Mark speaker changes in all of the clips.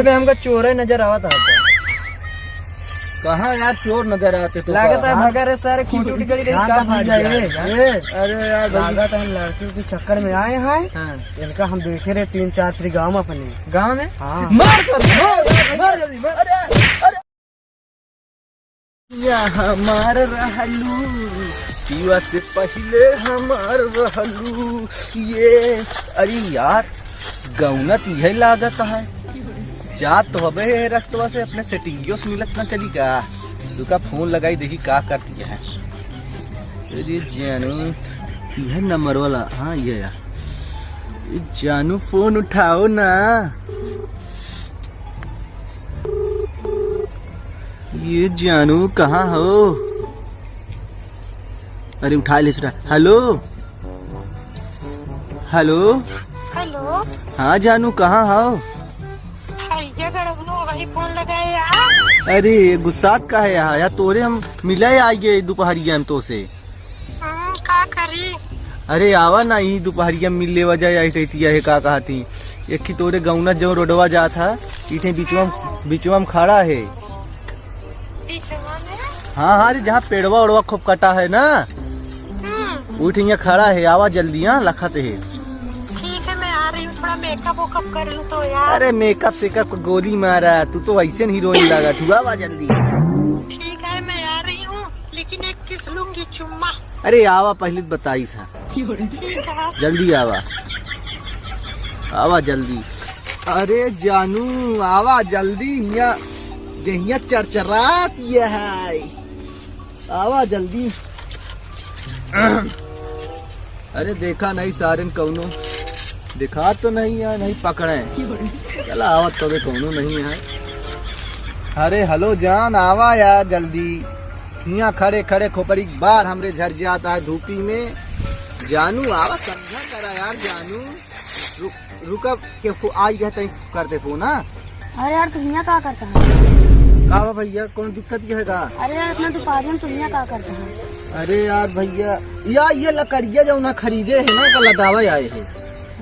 Speaker 1: में हमको चोर नजर आवा था।
Speaker 2: कहाँ यार चोर नजर आते तो
Speaker 1: लागत है भगा रे सारे खूंटी उठी गड़ी
Speaker 2: अरे यार लागत हम लड़कियों के चक्कर में आए हैं। इनका हम देखे रहे 3-4 ट्री गाँव अपने
Speaker 1: गाँव में।
Speaker 2: हाँ हमार रहलू पीवा से पहले हमार रहलू ये। अरे यार गौनत यही लागत है। जात तो हबे रस्तवा से अपने सेटिंगियों से मिलत ना चली का। दुका फोन लगाई देखी का करती है। अरे जानू यह नंबर वाला। हाँ ये यार जानू फोन उठाओ ना। ये जानू कहाँ हो? अरे उठा ले। Hello hello
Speaker 3: hello.
Speaker 2: हाँ जानू कहाँ हो?
Speaker 3: वही फोन लगाए यार।
Speaker 2: अरे गुस्सात का है यार तोरे हम मिले आइए दोपहरिया में तो से।
Speaker 3: का करी?
Speaker 2: अरे आवा ना ही दोपहरिया में मिलने वजह आई रहती है। का कहती एक ही तोरे गौना जो रोडवा जा था इठे बीचवा में खड़ा है। हाँ हाँ जहाँ पेड़वा उड़वा खूब कटा है ना उठे खड़ा है। आवा जल्दी। हाँ लखत है।
Speaker 3: ठीक है मैं आ रही हूँ। थोड़ा मेकअप वेकअप कर लूँ तो यार।
Speaker 2: अरे मेकअप सेकअप को गोली मारा तू तो ऐसे हीरोइन लगा तू। आवा जल्दी।
Speaker 3: ठीक है मैं आ रही हूँ लेकिन एक किस लूंगी चुम्मा।
Speaker 2: अरे आवा पहले बताई था।
Speaker 3: ठीक है
Speaker 2: जल्दी आवा आवा जल्दी। अरे जानू आवा जल्दी। यहाँ चरचरात ये है। आवा जल्दी। अरे देखा नहीं सारे कौनो दिखा तो नहीं है। नहीं पकड़े चला आवा तो कौनो नहीं है। अरे हेलो जान आवा यार जल्दी। यहाँ खड़े खड़े खोपड़ी बार हमरे झर जाता है धूपी में। जानू आवा समझा करा यार। जानू रुका के आई गए करते फोन। हाँ
Speaker 4: अरे यार तुम यहाँ क्या करता है?
Speaker 2: का भैया कौन दिक्कत ये है का?
Speaker 4: अरे यार इतना दोपहर में तुम यहाँ क्या करता है?
Speaker 2: अरे यार भैया ये लकड़िया जो ना खरीदे है ना का लदावा आए है।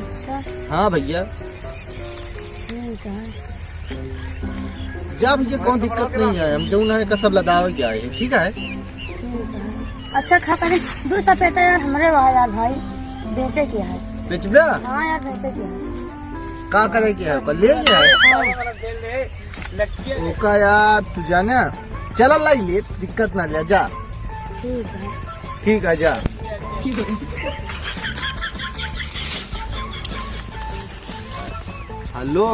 Speaker 4: अच्छा
Speaker 2: हाँ भैया
Speaker 4: ठीक है।
Speaker 2: जा भैया कौन दिक्कत नहीं है। हम जो ना का सब लदावा के आए हैं। ठीक है
Speaker 4: अच्छा खा कर दो सपेटा यार हमारे वहाँ यार भाई बेचे क्या है?
Speaker 2: बेचबा?
Speaker 4: हाँ यार बेचे क्या है?
Speaker 2: का करे क्या है? ले जाए ओका यार तू जाना चला लाई ले दिक्कत ना ले जा। ठीक है जा। हेलो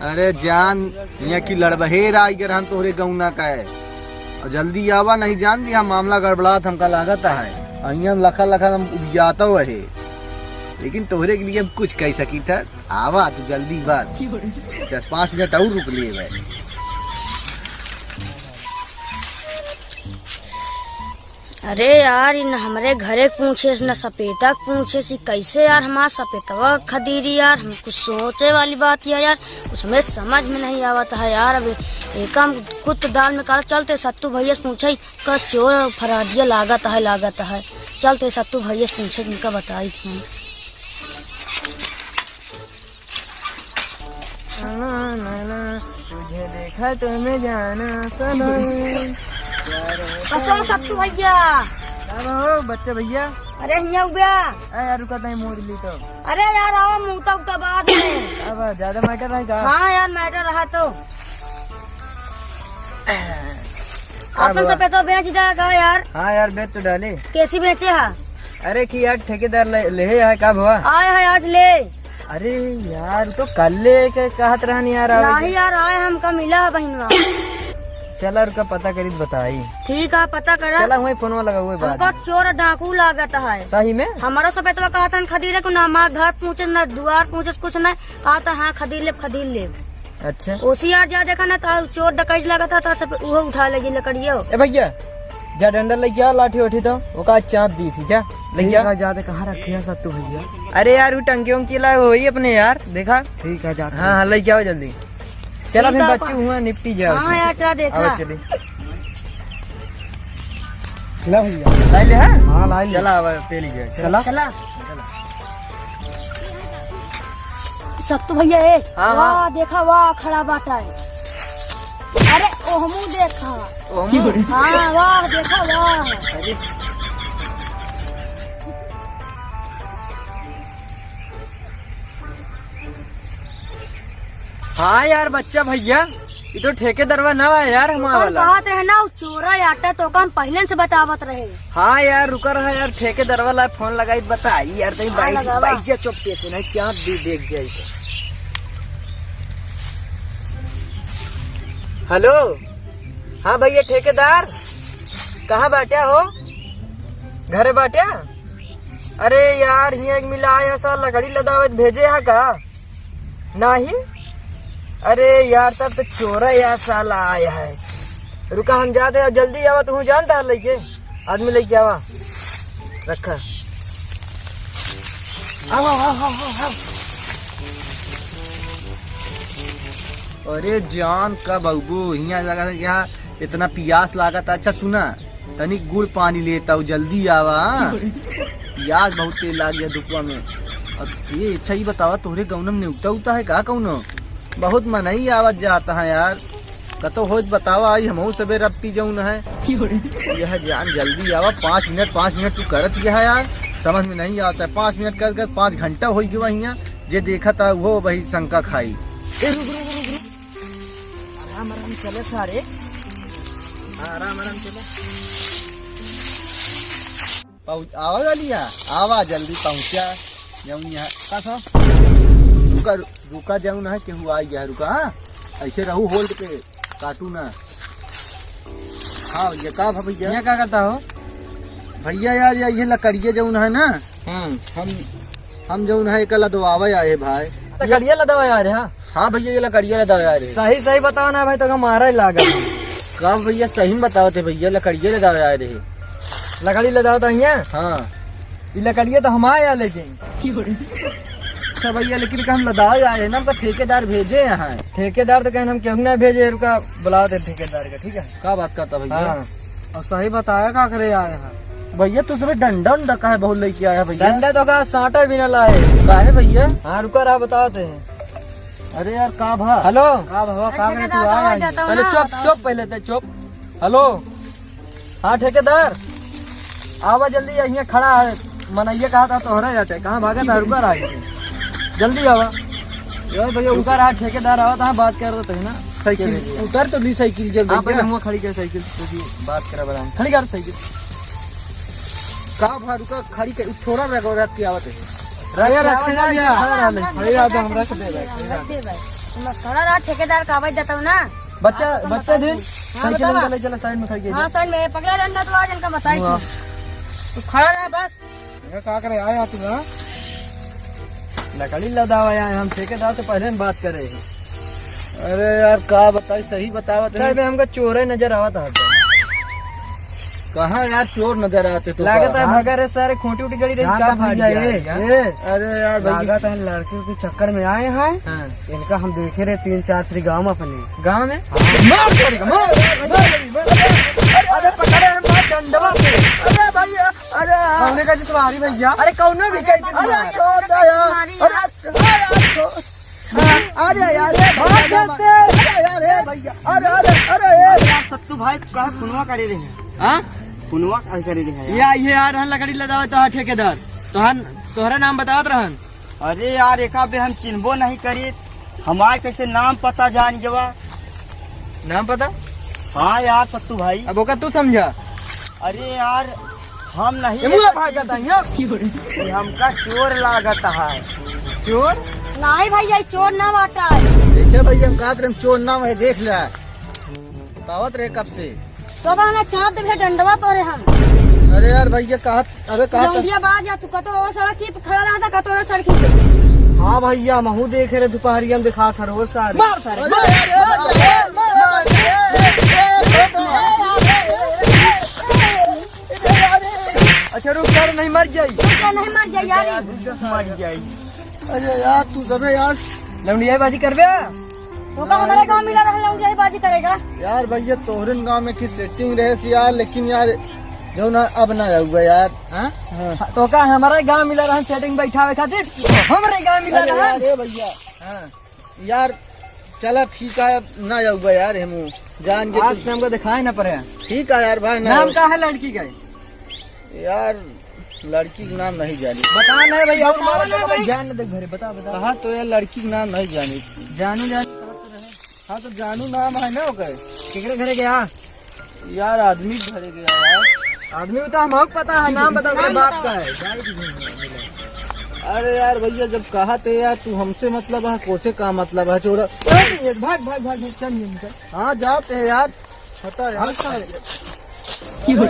Speaker 2: अरे जान यहाँ की लड़बहेर आई गर हम तोहरे गौना का है और जल्दी आवा नहीं जान दिया मामला गड़बड़ात हमका लागत है। हम लखा लखा हम उदियाता हुआ है लेकिन तोहरे के लिए हम कुछ कह सकी था। आवा तू जल्दी बात 10-5 मिनट और रुक लिए भाई।
Speaker 4: अरे यार इन हमारे घरे पूछे न सपेता पूछे सी कैसे यार हमारा सपेतवा खदीरी यार। हम कुछ सोचे वाली बात यार कुछ हमें समझ में नहीं आवता है यार। अब एक हम कुछ दाल में काट चलते सत्तू भैया से पूछे का चोर फरादिया लागत है। चलते सत्तू भैया से पूछे उनका बताई थी।
Speaker 1: तुझे देखा तो मैं जाना
Speaker 4: कसो सत्तू भैया।
Speaker 1: हो बच्चे भैया।
Speaker 4: अरे हिया उबया
Speaker 1: यार रुका नहीं मोड़ ली तो।
Speaker 4: अरे यार आओ मुँह उगता बाद में।
Speaker 1: अब ज्यादा मैटर है का?
Speaker 4: हाँ यार मैटर रहा तो अपन सपेता बेच देगा यार।
Speaker 1: हाँ यार बेच तो डाले।
Speaker 4: कैसी बेचे है?
Speaker 1: अरे कि यार ठेकेदार ले है कब हुआ?
Speaker 4: आए है आज ले।
Speaker 1: अरे यार तो कल ले के कहत रहनी यार।
Speaker 4: नहीं यार आए हमका मिला है बहनवा।
Speaker 1: चला रुका पता करी बताई।
Speaker 4: ठीक है पता करा।
Speaker 1: चला वही फोन लगा हुए
Speaker 4: हमको चोर डाकू लागत है।
Speaker 1: सही में
Speaker 4: हमारा सपेतवा कहा था खदीरे को ना हमारा घर पूछे न द्वार पूछे कुछ नहीं कहा था। हाँ खदीर ले।
Speaker 1: अच्छा
Speaker 4: उसी यार जा देखा ना था चोर डकैत लगा था वो उठा लगी लकड़िया।
Speaker 1: ए भैया जा डंडा ले गया लाठी उठी तो वो का चाप दी थी जा ले गया।
Speaker 2: जाते कहाँ रखे है सत्तू भैया?
Speaker 1: अरे यार वो टंकी उंकी ला वही अपने यार देखा।
Speaker 2: ठीक है जाते।
Speaker 1: हाँ ले जाओ जल्दी। चला फिर बच्चे हुआ निपटी जाओ।
Speaker 4: हाँ यार चला देखा।
Speaker 1: चले
Speaker 2: ला भैया
Speaker 1: ला ले।
Speaker 2: हाँ ला ले।
Speaker 1: चला अब पे लीजिए।
Speaker 2: चला
Speaker 4: चला सत्तू भैया ए
Speaker 1: हाँ,
Speaker 4: वाह
Speaker 1: हाँ।
Speaker 4: देखा वाह खड़ा बाटा है। अरे ओहमू देखा।
Speaker 1: ओमू।
Speaker 4: हाँ वाह देखा वाह।
Speaker 1: अरे हाँ यार बच्चा भैया, ये तो ठेकेदारवा ना है यार हमारा
Speaker 4: कौन
Speaker 1: वाला।
Speaker 4: कहत रहे ना उ चोरा आटा तो हम पहले से बतावत रहे।
Speaker 1: हाँ यार रुका रहा यार, ठेकेदार वाला फोन लगाई बताई यार, तई
Speaker 4: हाँ, लगावा।
Speaker 1: बाइक जा चुपके से नहीं क्या भी देख जाए। हेलो हाँ भैया ठेकेदार, कहाँ बैठा हो? घरे बैठा? अरे यार यहाँ एक मिला है सर, लकड़ी लदावत भेजे है का? नहीं? अरे यार तब तो चोरा यार साला आया है। रुका हम जाते हैं, जल्दी आवा, तू जानता है लेके आदमी लेके आवा, रखा। आओ आओ आओ आओ आओ।
Speaker 2: अरे जान का बबू यहाँ लगा था क्या इतना प्यास लागत। अच्छा सुना, तनिक गुड़ पानी लेता हूँ, जल्दी आवा। प्यास बहुत तेज लाग गया दुपवा में। अब ये अच्छा ही बतावा, तोहरे गौनम ने उगता उगता है का कौनो? बहुत मनई आवाज जाता है यार, कतो हो बतावा, आई हम सबे रपटी जौन है। यह जान जल्दी आवा, 5 मिनट तू करत यह यार, समझ में नहीं आता है। 5 मिनट कर 5 घंटा हो गया यहाँ, जे देखा था वो वही शंका खाई।
Speaker 1: आराम आराम चले सारे, आराम आराम चले।
Speaker 2: आवा वालिया, आवा जल्दी पहुँचा जौन यहाँ का रुका जौन है केहू आ गया। रुका हाँ? ऐसे रहू होल्ड पे, काटू ना। हाँ ये का भैया,
Speaker 1: यहाँ क्या करता हो?
Speaker 2: भैया यार ये लकड़िया जौन है ना, हम जौन है एक लदवावे आए भाई।
Speaker 1: लकड़िया लदवा यार। हाँ
Speaker 2: हाँ भैया ये लकड़िया लदवावे आ रहे।
Speaker 1: सही सही बताओ ना भाई, तो मारा ही लागा।
Speaker 2: कब भैया सही में बताओ थे भैया, लकड़िया लदवावे आ रहे।
Speaker 1: लकड़ी लदाओ तो यहाँ,
Speaker 2: हाँ
Speaker 1: ये लकड़िया तो हमारे यहाँ लेके।
Speaker 2: अच्छा भैया, लेकिन हम लदावे आए हैं ना, हमका ठेकेदार भेजे यहाँ।
Speaker 1: ठेकेदार तो कहना हम क्यों ना भेजे, रुका बुलाओ थे ठेकेदार का, ठीक है?
Speaker 2: क्या बात करता भैया?
Speaker 1: हाँ
Speaker 2: और सही बताया का करे आए यहाँ भैया? तू सब डंडा उंडा का है बहुत लेके आया भैया?
Speaker 1: डंडा तो का साटा भी न लाए।
Speaker 2: का है भैया?
Speaker 1: हाँ रुका रहा बताते हैं।
Speaker 2: अरे यार का भा,
Speaker 1: हेलो
Speaker 2: का भवा का करे तू आया?
Speaker 1: पहले चुप चुप, पहले तो चुप। हेलो हाँ ठेकेदार, आवा जल्दी, यहाँ खड़ा है। मनैया कहा था तोहरा जाते, कहाँ भागा था? रुका रहा है, जल्दी आवा
Speaker 2: यार भैया
Speaker 1: रुका रहा। ठेकेदार आवा था, बात कर रहे थे ना।
Speaker 2: साइकिल उतर तो ली साइकिल जल्दी।
Speaker 1: हाँ पहले मुँह खड़ी कर साइकिल, बात करा बड़ा खड़ी कर साइकिल।
Speaker 2: का भा रुका खड़ी के छोड़ा रख के आवत है।
Speaker 4: खड़ा रहा ठेकेदार का आवाज देता हूँ ना।
Speaker 1: बच्चा दिन साइकिल
Speaker 4: बतावा।
Speaker 1: निकाले, चला साइड में खड़ी
Speaker 4: हाँ साइड में पकड़ा डंडा तो आज इनका बताई
Speaker 1: हाँ।
Speaker 4: तू खड़ा रहा बस।
Speaker 2: का करे आया तू?
Speaker 1: लकड़ी लदावा आए हम, ठेकेदार से पहले बात कर रहे हैं।
Speaker 2: अरे यार का बताई, सही बतावत है।
Speaker 1: हमको चोरे नजर आवा था।
Speaker 2: कहाँ यार चोर नजर आते तो?
Speaker 1: लागत है भगा रे सारे, खोटी उठी गड़ी रही, क्या फाड़ दिया है?
Speaker 2: अरे यार भैया
Speaker 5: है लड़के के चक्कर में आए हैं।
Speaker 1: हाँ।
Speaker 5: इनका हम देखे रहे 3-4 फिर गाँव में अपने
Speaker 1: गाँव में अरे पकड़े हम बात डंडवा से।
Speaker 2: अरे भैया, अरे
Speaker 5: हमने का सवारी भैया।
Speaker 1: अरे कौनो भी कह दी।
Speaker 2: अरे छोड़ दो यार, अरे यार भाग जाते, अरे यार भैया, अरे
Speaker 5: सत्तू भाई कहा खुनवा करे रहे हैं,
Speaker 1: हाँ
Speaker 5: खुनवा करे रहे हैं।
Speaker 1: ये यार हम लकड़ी लदावा तो ठेकेदार तोहरा नाम बतावत रहन।
Speaker 5: अरे यार एक बे हम चिन्हबो नहीं करी, हमारे कैसे नाम पता जान जवा।
Speaker 1: नाम पता?
Speaker 5: हाँ यार सत्तू भाई।
Speaker 1: अब ओका तू समझा।
Speaker 5: अरे यार हम नहीं,
Speaker 1: भागता यहाँ
Speaker 5: हमका चोर लागत है।
Speaker 1: चोर
Speaker 4: नहीं भैया चोर ना बाटा है।
Speaker 2: देखे भैया हम कहा थे चोर नाम है, देख लिया बतावत रहे कब से।
Speaker 4: तो कहना चाँद भी डंडवा तो रहे हम।
Speaker 2: अरे यार भैया कहा, अबे कहा
Speaker 4: लौंडिया बाज या तू कतो वो सड़क की खड़ा रहा था, कतो वो सड़क पे।
Speaker 5: हाँ भैया महू देखे रहे दोपहरी हम दिखा था रोज सारे।
Speaker 1: अच्छा रुक कर, नहीं मर जाई।
Speaker 4: क्या नहीं मर जाए यार?
Speaker 5: मर जाए।
Speaker 2: अरे यार तू सब यार
Speaker 1: लौंडिया बाजी करबे?
Speaker 4: तो का हमारे गाँव मिला रहा लौंडिया बाजी करेगा।
Speaker 2: यार भैया तोहरन गाँव में की सेटिंग रहे थी यार, लेकिन यार जो ना अब ना हुआ यार।
Speaker 1: हाँ? तो का हमारे गाँव मिला रहा सेटिंग बैठावे खातिर, हमारे गाँव मिला
Speaker 2: अरे
Speaker 1: रहा।
Speaker 2: यार ए भैया हाँ यार चला ठीक है, अब ना जाऊँगा यार हम जान
Speaker 1: आज
Speaker 2: के
Speaker 1: से हमको दिखाए ना पड़े।
Speaker 2: ठीक है यार भाई ना
Speaker 1: नाम क्या है लड़की का?
Speaker 2: यार लड़की का नाम नहीं जानी।
Speaker 1: बता नहीं भैया, हमारा तो भाई जान दे घरे, बता बता।
Speaker 2: कहा तो यार लड़की का नाम नहीं जानी।
Speaker 1: जानू
Speaker 2: हाँ तो जानू नाम है ना ओके।
Speaker 1: केकरे घरे गया?
Speaker 2: यार आदमी घरे गया यार।
Speaker 1: आदमी तो हमको पता है, नाम बता मेरे बाप का है।
Speaker 2: अरे यार भैया जब कहा थे यार तू हमसे मतलब है, कोसे का मतलब है छोड़ा।
Speaker 1: भाग भाग भाग भाग चल निकल।
Speaker 2: हाँ जाते हैं यार, पता यार।
Speaker 1: की हो